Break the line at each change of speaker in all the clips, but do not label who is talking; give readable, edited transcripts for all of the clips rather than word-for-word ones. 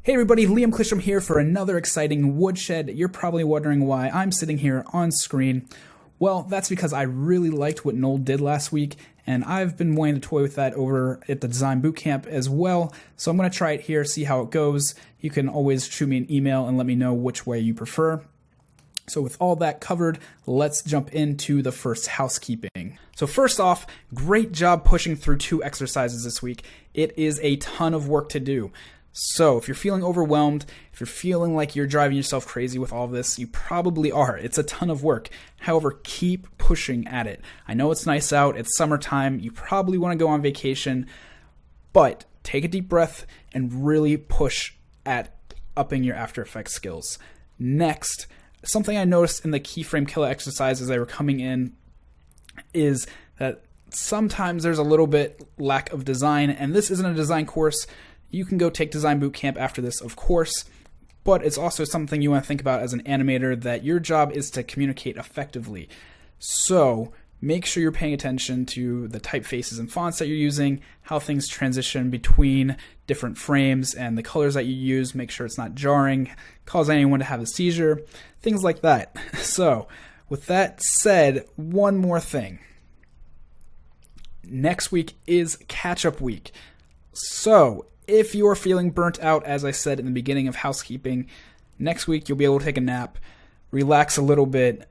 Hey everybody, Liam Clisham here for another exciting woodshed. You're probably wondering why I'm sitting here on screen. Well, that's because I really liked what Noel did last week, and I've been wanting to toy with that over at the Design Bootcamp as well, so I'm going to try it here, see how it goes. You can always shoot me an email and let me know which way you prefer. So with all that covered, let's jump into the first housekeeping. So first off, great job pushing through 2 exercises this week. It is a ton of work to do. So if you're feeling overwhelmed, if you're feeling like you're driving yourself crazy with all of this, you probably are. It's a ton of work. However, keep pushing at it. I know it's nice out, it's summertime, you probably want to go on vacation, but take a deep breath and really push at upping your After Effects skills. Next, something I noticed in the keyframe killer exercise as they were coming in is that sometimes there's a little bit lack of design, and this isn't a design course. You can go take Design Bootcamp after this, of course, but it's also something you want to think about as an animator, that your job is to communicate effectively. So make sure you're paying attention to the typefaces and fonts that you're using, how things transition between different frames, and the colors that you use. Make sure it's not jarring, cause anyone to have a seizure, things like that. So with that said, one more thing. Next week is catch-up week. So if you're feeling burnt out, as I said in the beginning of housekeeping, next week you'll be able to take a nap, relax a little bit,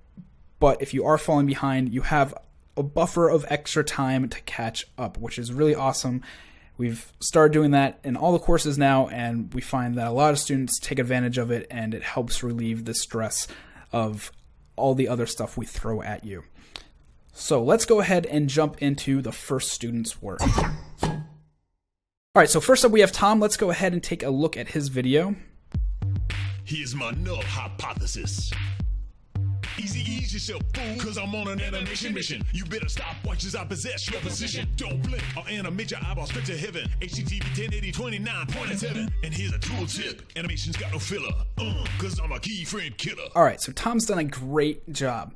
but if you are falling behind, you have a buffer of extra time to catch up, which is really awesome. We've started doing that in all the courses now, and we find that a lot of students take advantage of it, and it helps relieve the stress of all the other stuff we throw at you. So let's go ahead and jump into the first student's work. All right, so first up we have Tom. Let's go ahead and take a look at his video.
Here's my null hypothesis. Ease yourself, fool, cause I'm on an animation mission. You better stop watch as I possess your position. Don't blink, I'll animate your eyeballs straight to heaven. HTTP 1080 29.7. And here's a tool tip. Animation's got no filler, cause I'm a keyframe killer.
All right, so Tom's done a great job.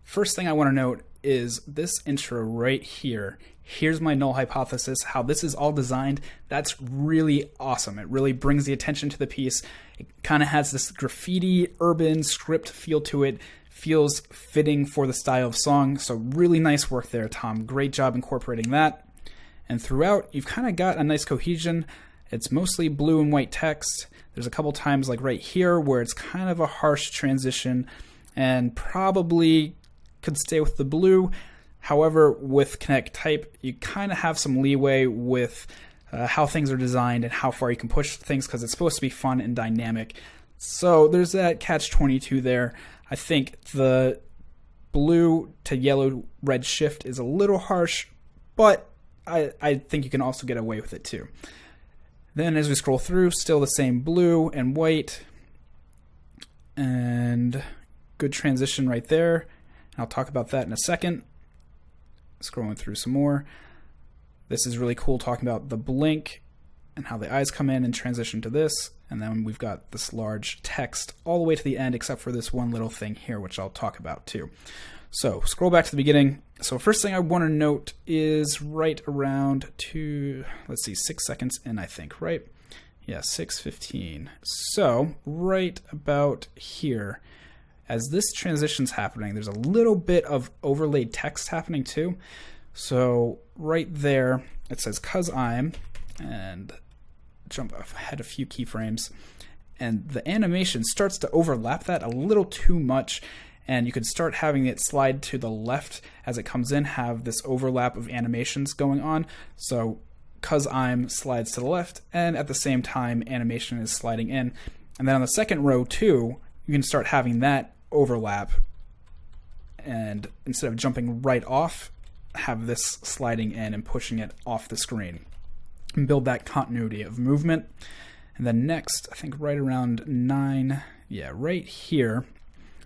First thing I want to note is this intro right here. Here's my null hypothesis, how this is all designed. That's really awesome. It really brings the attention to the piece. It kind of has this graffiti, urban script feel to it. Feels fitting for the style of song. So really nice work there, Tom. Great job incorporating that. And throughout, you've kind of got a nice cohesion. It's mostly blue and white text. There's a couple times like right here where it's kind of a harsh transition and probably could stay with the blue. However, with Kinetic Type, you kind of have some leeway with how things are designed and how far you can push things, because it's supposed to be fun and dynamic. So there's that catch-22 there. I think the blue to yellow-red shift is a little harsh, but I think you can also get away with it too. Then as we scroll through, still the same blue and white, and good transition right there. I'll talk about that in a second. Scrolling through some more. This is really cool, talking about the blink and how the eyes come in and transition to this. And then we've got this large text all the way to the end, except for this one little thing here, which I'll talk about too. So scroll back to the beginning. So first thing I want to note is right around 6 seconds in, I think, right? Yeah, 6:15. So right about here, as this transition's happening, there's a little bit of overlaid text happening too. So right there, it says "cause I'm," and jump ahead a few keyframes, and the animation starts to overlap that a little too much, and you could start having it slide to the left as it comes in, have this overlap of animations going on. So "cause I'm" slides to the left, and at the same time, animation is sliding in. And then on the second row too, you can start having that overlap, and instead of jumping right off, have this sliding in and pushing it off the screen and build that continuity of movement. And then next, I think right around 9, right here,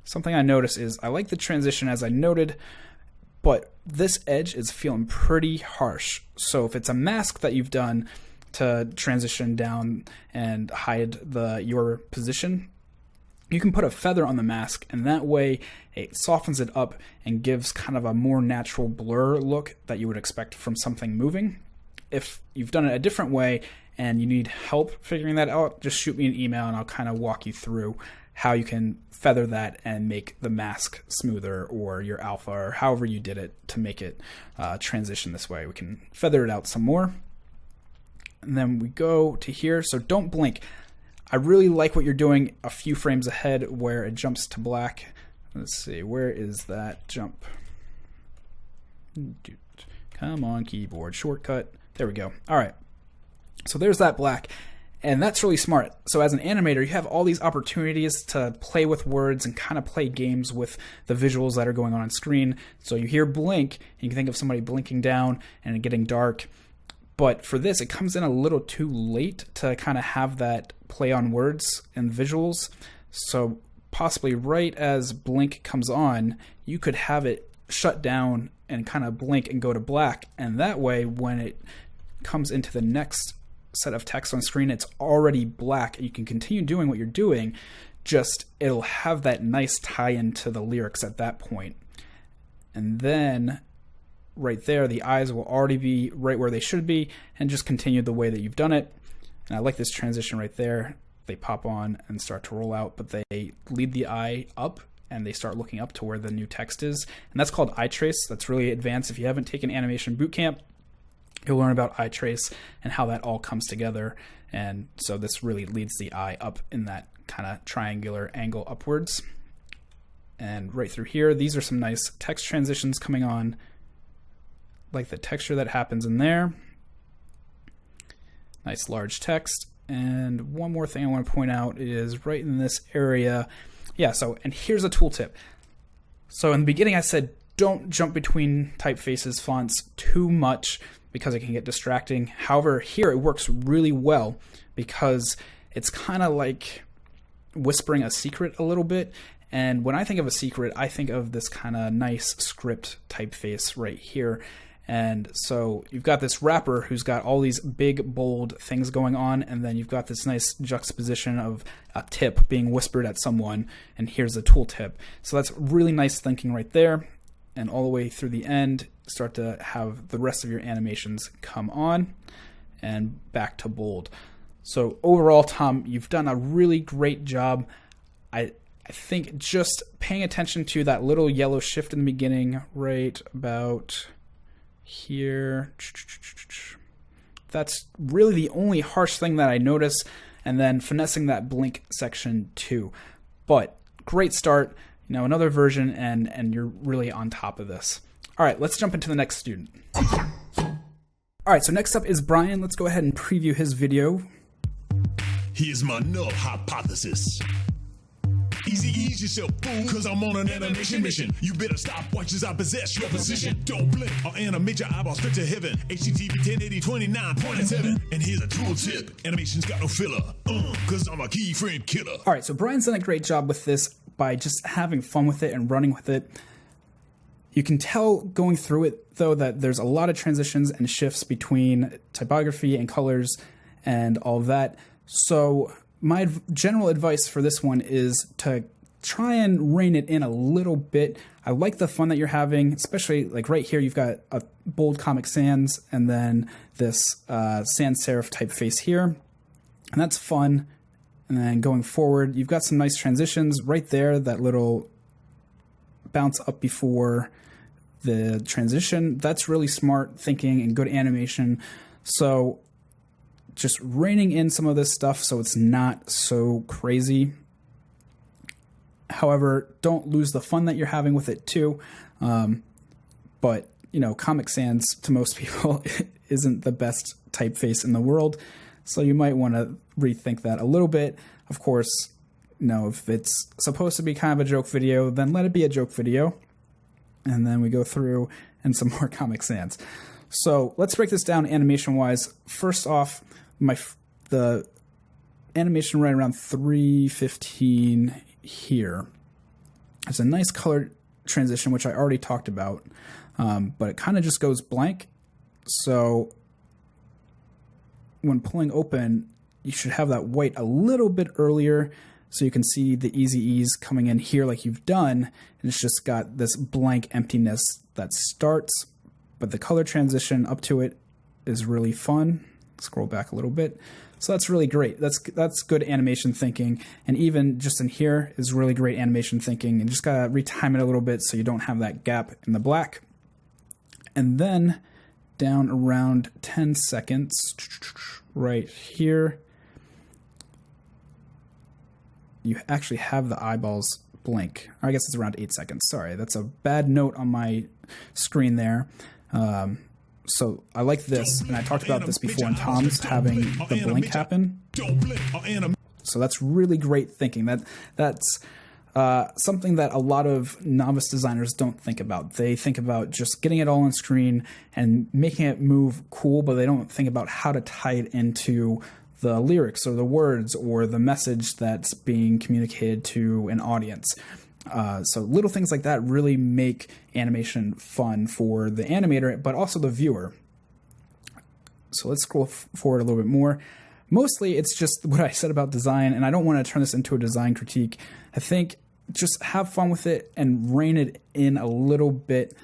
something I notice is I like the transition as I noted, but this edge is feeling pretty harsh. So if it's a mask that you've done to transition down and hide your position, you can put a feather on the mask, and that way it softens it up and gives kind of a more natural blur look that you would expect from something moving. if you've done it a different way and you need help figuring that out, just shoot me an email and I'll kind of walk you through how you can feather that and make the mask smoother, or your alpha, or however you did it to make it transition this way. We can feather it out some more. And then we go to here. So don't blink. I really like what you're doing a few frames ahead where it jumps to black. Let's see, where is that jump? Come on, keyboard shortcut. There we go. All right. So there's that black. And that's really smart. So as an animator, you have all these opportunities to play with words and kind of play games with the visuals that are going on screen. So you hear blink, and you can think of somebody blinking down and it getting dark. But for this, it comes in a little too late to kind of have that play on words and visuals. So possibly right as blink comes on, you could have it shut down and kind of blink and go to black. And that way, when it comes into the next set of text on screen, it's already black. You can continue doing what you're doing, just it'll have that nice tie-in to the lyrics at that point. And then right there, the eyes will already be right where they should be, and just continue the way that you've done it. And I like this transition right there. They pop on and start to roll out, but they lead the eye up and they start looking up to where the new text is. And that's called eye trace. That's really advanced. If you haven't taken animation boot camp, you'll learn about eye trace and how that all comes together. And so this really leads the eye up in that kind of triangular angle upwards. And right through here, these are some nice text transitions coming on, like the texture that happens in there. Nice large text. And one more thing I want to point out is right in this area. Yeah, so, and here's a tooltip. So in the beginning I said don't jump between typefaces, fonts too much, because it can get distracting. However, here it works really well because it's kind of like whispering a secret a little bit. And when I think of a secret, I think of this kind of nice script typeface right here. And so you've got this rapper who's got all these big, bold things going on, and then you've got this nice juxtaposition of a tip being whispered at someone, and here's the tooltip. So that's really nice thinking right there. And all the way through the end, start to have the rest of your animations come on and back to bold. So overall, Tom, you've done a really great job. I think just paying attention to that little yellow shift in the beginning, right about here, that's really the only harsh thing that I notice, and then finessing that blink section too. But great start. You know, another version, and you're really on top of this. All right, let's jump into the next student. All right, so next up is Brian. Let's go ahead and preview his video.
Here's my null hypothesis. Easy ease yourself, fool, cause I'm on an animation mission. You better stop watch as I possess your position. Don't blink or animate your eyeballs straight to heaven. HTTP 1080 29.7. And here's a tool tip. Animation's got no filler, cause I'm a keyframe killer.
All right, so Brian's done a great job with this by just having fun with it and running with it. You can tell going through it, though, that there's a lot of transitions and shifts between typography and colors and all of that. So my general advice for this one is to try and rein it in a little bit. I like the fun that you're having, especially like right here, you've got a bold Comic Sans and then this sans serif typeface here, and that's fun. And then going forward, you've got some nice transitions right there, that little bounce up before the transition. That's really smart thinking and good animation. So just reining in some of this stuff so it's not so crazy. However, don't lose the fun that you're having with it too. But, you know, Comic Sans to most people isn't the best typeface in the world. So you might want to rethink that a little bit. Of course, you know, if it's supposed to be kind of a joke video, then let it be a joke video. And then we go through and some more Comic Sans. So let's break this down animation-wise. First off, the animation right around 3:15 here. It's a nice color transition, which I already talked about, but it kind of just goes blank. So when pulling open, you should have that white a little bit earlier so you can see the easy ease coming in here like you've done. And it's just got this blank emptiness that starts, but the color transition up to it is really fun. Scroll back a little bit. So that's really great. That's good animation thinking. And even just in here is really great animation thinking. And just gotta retime it a little bit so you don't have that gap in the black. And then down around 10 seconds, right here, you actually have the eyeballs blink. Or I guess it's around 8 seconds. Sorry, that's a bad note on my screen there. So I like this, and I talked about this before in Tom's, having the blink happen. So that's really great thinking. That's something that a lot of novice designers don't think about. They think about just getting it all on screen and making it move cool, but they don't think about how to tie it into the lyrics or the words or the message that's being communicated to an audience. So little things like that really make animation fun for the animator, but also the viewer. So let's scroll forward a little bit more. Mostly it's just what I said about design, and I don't want to turn this into a design critique. I think just have fun with it and rein it in a little bit.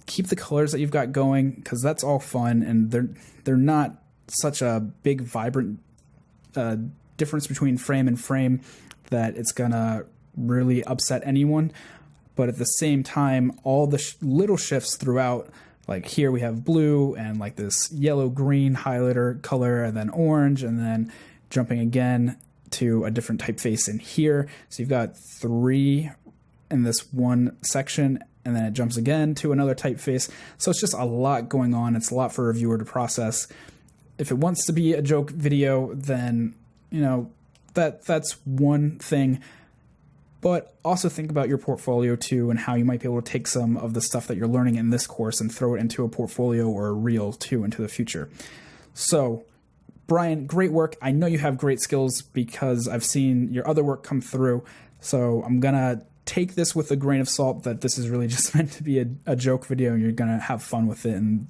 Keep the colors that you've got going, because that's all fun, and they're not such a big, vibrant difference between frame and frame that it's gonna really upset anyone. But at the same time, all the little shifts throughout, like here we have blue and like this yellow green highlighter color, and then orange, and then jumping again to a different typeface in here. So you've got 3 in this one section, and then it jumps again to another typeface. So it's just a lot going on. It's a lot for a viewer to process. If it wants to be a joke video, then, you know, that's one thing. But also think about your portfolio too, and how you might be able to take some of the stuff that you're learning in this course and throw it into a portfolio or a reel too into the future. So, Brian, great work. I know you have great skills because I've seen your other work come through. So I'm going to take this with a grain of salt that this is really just meant to be a joke video, and you're going to have fun with it and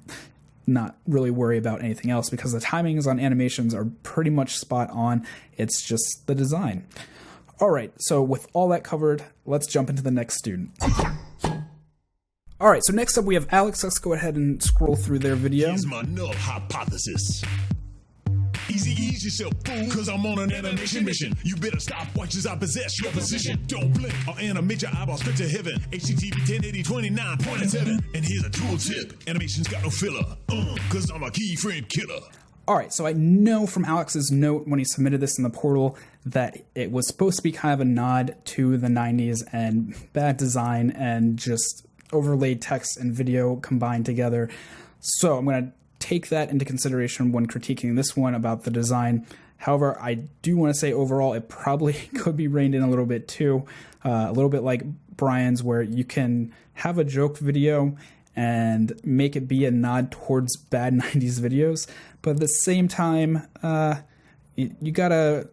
not really worry about anything else, because the timings on animations are pretty much spot on. It's just the design. All right, so with all that covered, let's jump into the next student. All right, so next up we have Alex. Let's go ahead and scroll through their video.
Here's my null hypothesis. Ease yourself, fool, cause I'm on an animation mission. You better stop watch as I possess your position. Don't blink or animate your eyeballs straight to heaven. HTTP 1080 29.7. And here's a tool tip. Animation's got no filler. Cause I'm a keyframe killer.
All right, so I know from Alex's note when he submitted this in the portal that it was supposed to be kind of a nod to the 90s and bad design and just overlaid text and video combined together. So I'm going to take that into consideration when critiquing this one about the design. However, I do want to say overall it probably could be reined in a little bit too. A little bit like Brian's, where you can have a joke video and make it be a nod towards bad 90s videos, but at the same time, you gotta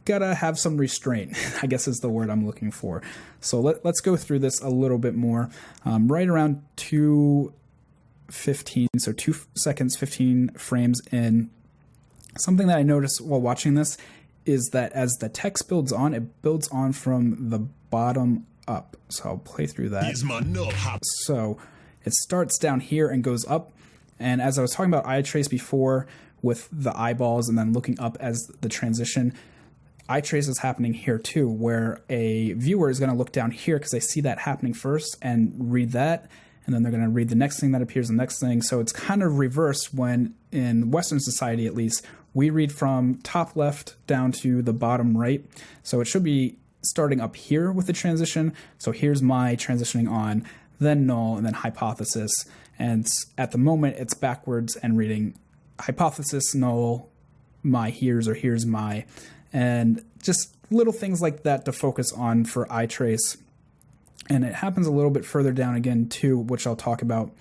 have some restraint, I guess is the word I'm looking for. So let's go through this a little bit more. Right around 2:15, so 2 seconds, 15 frames in, something that I noticed while watching this is that as the text builds on, it builds on from the bottom up. So I'll play through that. So it starts down here and goes up. And as I was talking about eye trace before with the eyeballs and then looking up as the transition, eye trace is happening here too, where a viewer is going to look down here because they see that happening first and read that. And then they're going to read the next thing that appears, the next thing. So it's kind of reversed when in Western society, at least, we read from top left down to the bottom right. So it should be starting up here with the transition. So here's my transitioning on, then null, and then hypothesis. And at the moment, it's backwards and reading hypothesis, null, my here's, or here's my. And just little things like that to focus on for eye trace. And it happens a little bit further down again too, which I'll talk about.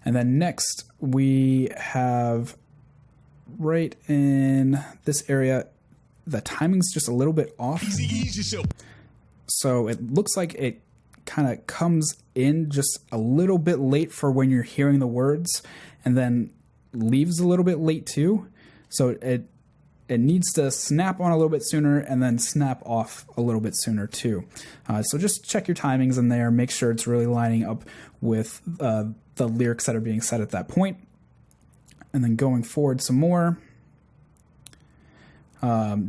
And then next, we have right in this area, the timing's just a little bit off. So it looks like it kind of comes in just a little bit late for when you're hearing the words, and then leaves a little bit late too. So it needs to snap on a little bit sooner and then snap off a little bit sooner too. So just check your timings in there, make sure it's really lining up with the lyrics that are being said at that point. And then going forward some more.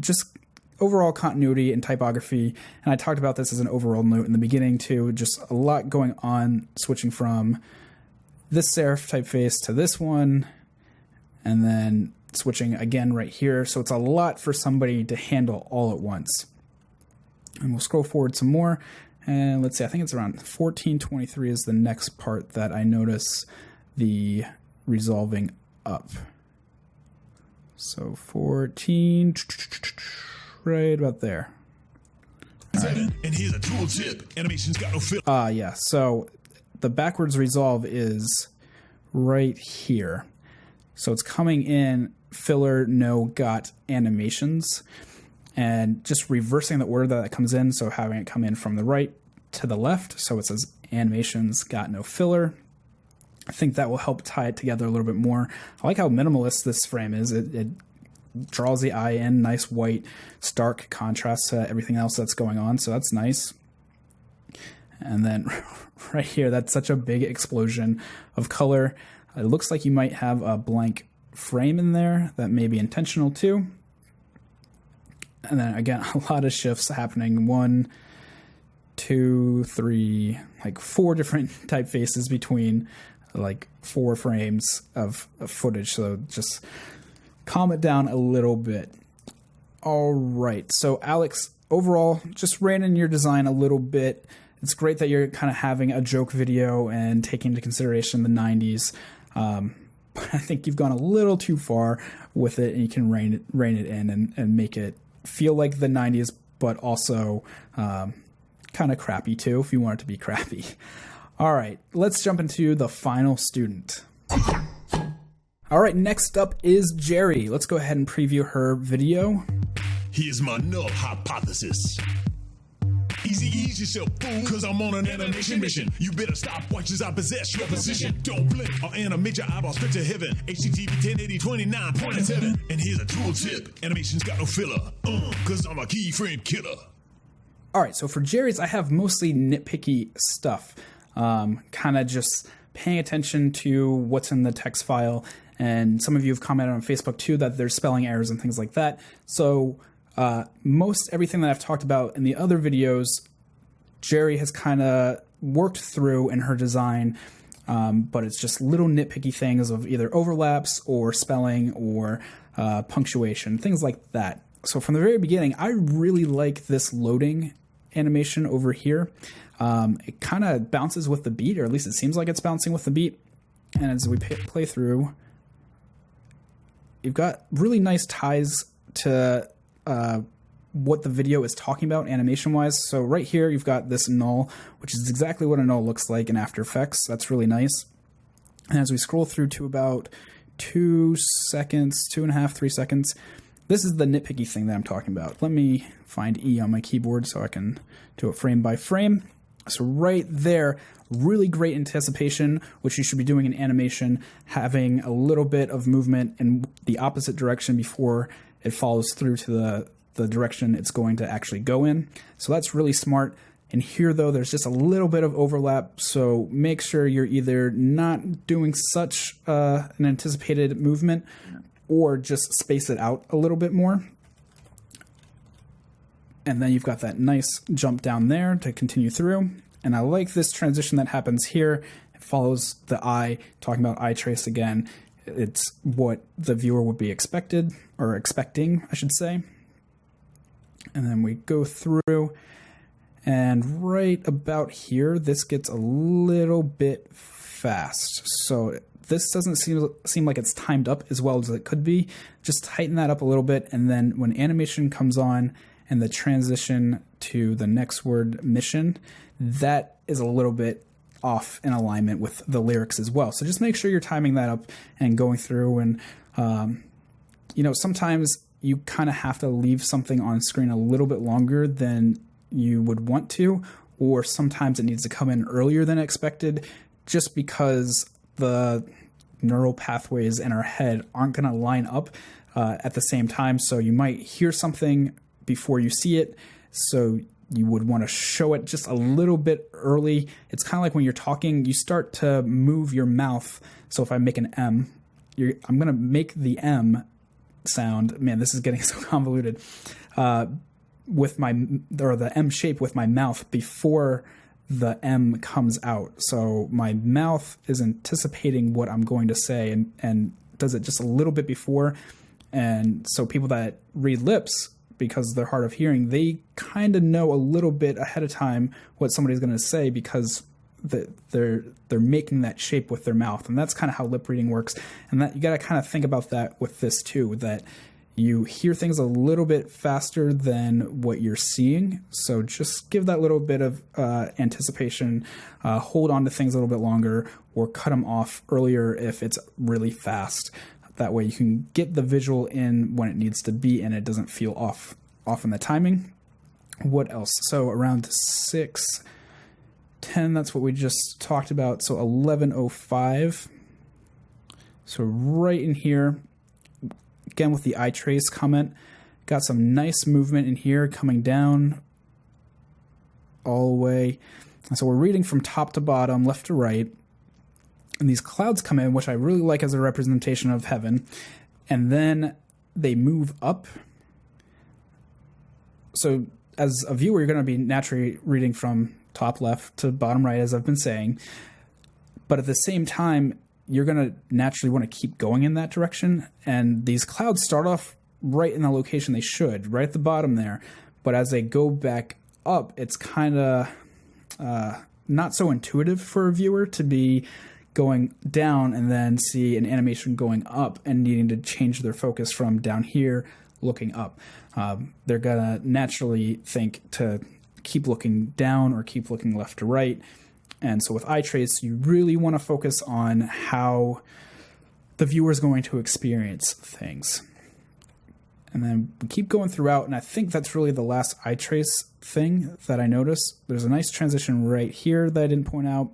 Just overall continuity and typography. And I talked about this as an overall note in the beginning too. Just a lot going on, switching from this serif typeface to this one, and then switching again right here. So it's a lot for somebody to handle all at once. And we'll scroll forward some more. And let's see, I think it's around 1423 is the next part that I notice the resolving up. So 14, right about there.
Right. And here's a tool tip. Animation's got no filler.
Yeah, so the backwards resolve is right here. So it's coming in filler, no got animations, and just reversing the order that it comes in. So having it come in from the right to the left. So it says animations got no filler. I think that will help tie it together a little bit more. I like how minimalist this frame is. It draws the eye in, nice white, stark contrast to everything else that's going on. So that's nice. And then right here, that's such a big explosion of color. It looks like you might have a blank frame in there that may be intentional too. And then again, a lot of shifts happening. 1, 2, 3, like 4 different typefaces between like 4 frames of footage. So just calm it down a little bit. All right. So Alex, overall, just rein in your design a little bit. It's great that you're kind of having a joke video and taking into consideration the 90s. But I think you've gone a little too far with it, and you can rein it in and make it feel like the 90s, but also kind of crappy too, if you want it to be crappy. All right, let's jump into the final student. All right, next up is Jerry. Let's go ahead and preview her video.
Here's my null hypothesis. Easy ease yourself, fool, cause I'm on an animation mission. You better stop watch as I possess your position. Don't blink or animate your eyeballs straight to heaven. HTTP 1080 29.7. And here's a tool tip. Animation's got no filler. Cause I'm a keyframe killer.
All right, so for Jerry's, I have mostly nitpicky stuff. Kind of just paying attention to what's in the text file. And some of you have commented on Facebook too that there's spelling errors and things like that. So most everything that I've talked about in the other videos, Jerry has kind of worked through in her design, but it's just little nitpicky things of either overlaps or spelling or punctuation, things like that. So from the very beginning, I really like this loading animation over here. It kind of bounces with the beat, or at least it seems like it's bouncing with the beat. And as we play through, you've got really nice ties to what the video is talking about animation-wise. So right here, you've got this null, which is exactly what a null looks like in After Effects. That's really nice. And as we scroll through to about 2 seconds, 2.5, 3 seconds, this is the nitpicky thing that I'm talking about. Let me find E on my keyboard so I can do it frame by frame. So right there, really great anticipation, which you should be doing in animation, having a little bit of movement in the opposite direction before it follows through to the direction it's going to actually go in. So that's really smart. And here, though, there's just a little bit of overlap, so make sure you're either not doing such an anticipated movement or just space it out a little bit more. And then you've got that nice jump down there to continue through. And I like this transition that happens here. It follows the eye, talking about eye trace again. It's what the viewer would be expecting, I should say. And then we go through, and right about here, this gets a little bit fast. So this doesn't seem like it's timed up as well as it could be. Just tighten that up a little bit, and then when animation comes on and the transition to the next word, mission, that is a little bit off in alignment with the lyrics as well. So just make sure you're timing that up and going through. And, sometimes you kind of have to leave something on screen a little bit longer than you would want to, or sometimes it needs to come in earlier than expected just because the neural pathways in our head aren't going to line up at the same time. So you might hear something before you see it. So you would want to show it just a little bit early. It's kind of like when you're talking, you start to move your mouth. So if I make an M, I'm going to make the M sound. Man, this is getting so convoluted. With the M shape with my mouth before the M comes out. So my mouth is anticipating what I'm going to say and does it just a little bit before. And so people that read lips, because they're hard of hearing, they kind of know a little bit ahead of time what somebody's going to say because they're making that shape with their mouth. And that's kind of how lip reading works. And that you got to kind of think about that with this too, that you hear things a little bit faster than what you're seeing. So just give that little bit of anticipation, hold on to things a little bit longer, or cut them off earlier if it's really fast. That way you can get the visual in when it needs to be and it doesn't feel off in the timing. What else? So around 6:10, that's what we just talked about. So 11:05. So right in here, again with the eye trace comment, got some nice movement in here coming down all the way. And so we're reading from top to bottom, left to right. And these clouds come in, which I really like as a representation of heaven. And then they move up. So as a viewer, you're going to be naturally reading from top left to bottom right, as I've been saying. But at the same time, you're going to naturally want to keep going in that direction. And these clouds start off right in the location they should, right at the bottom there. But as they go back up, it's kind of not so intuitive for a viewer to be going down and then see an animation going up and needing to change their focus from down here looking up. They're going to naturally think to keep looking down or keep looking left to right. And so with eye trace, you really want to focus on how the viewer is going to experience things. And then we keep going throughout, and I think that's really the last eye trace thing that I noticed. There's a nice transition right here that I didn't point out,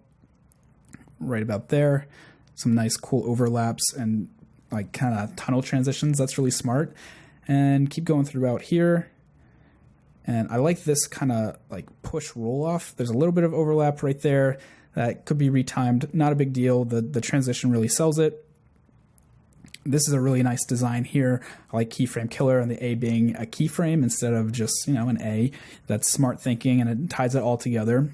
right about there. Some nice cool overlaps and like kind of tunnel transitions. That's really smart. And keep going throughout here. And I like this kind of like push roll off. There's a little bit of overlap right there that could be retimed. Not a big deal. The transition really sells it. This is a really nice design here. I like keyframe killer and the A being a keyframe instead of just, an A. That's smart thinking and it ties it all together.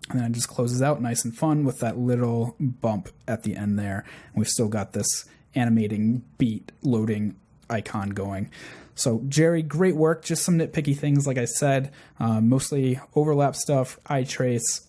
And then it just closes out nice and fun with that little bump at the end there. And we've still got this animating beat loading icon going. So Jerry, great work. Just some nitpicky things, like I said, mostly overlap stuff, eye trace,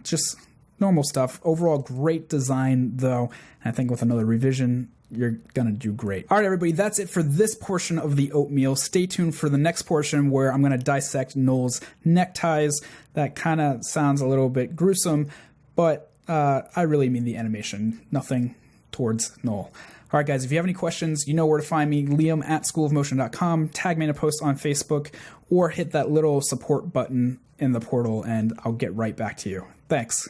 just normal stuff. Overall, great design though. And I think with another revision, you're going to do great. All right, everybody, that's it for this portion of the oatmeal. Stay tuned for the next portion where I'm going to dissect Noel's neckties. That kind of sounds a little bit gruesome, but I really mean the animation. Nothing towards Noel. All right, guys, if you have any questions, you know where to find me, Liam at schoolofmotion.com. Tag me in a post on Facebook or hit that little support button in the portal, and I'll get right back to you. Thanks.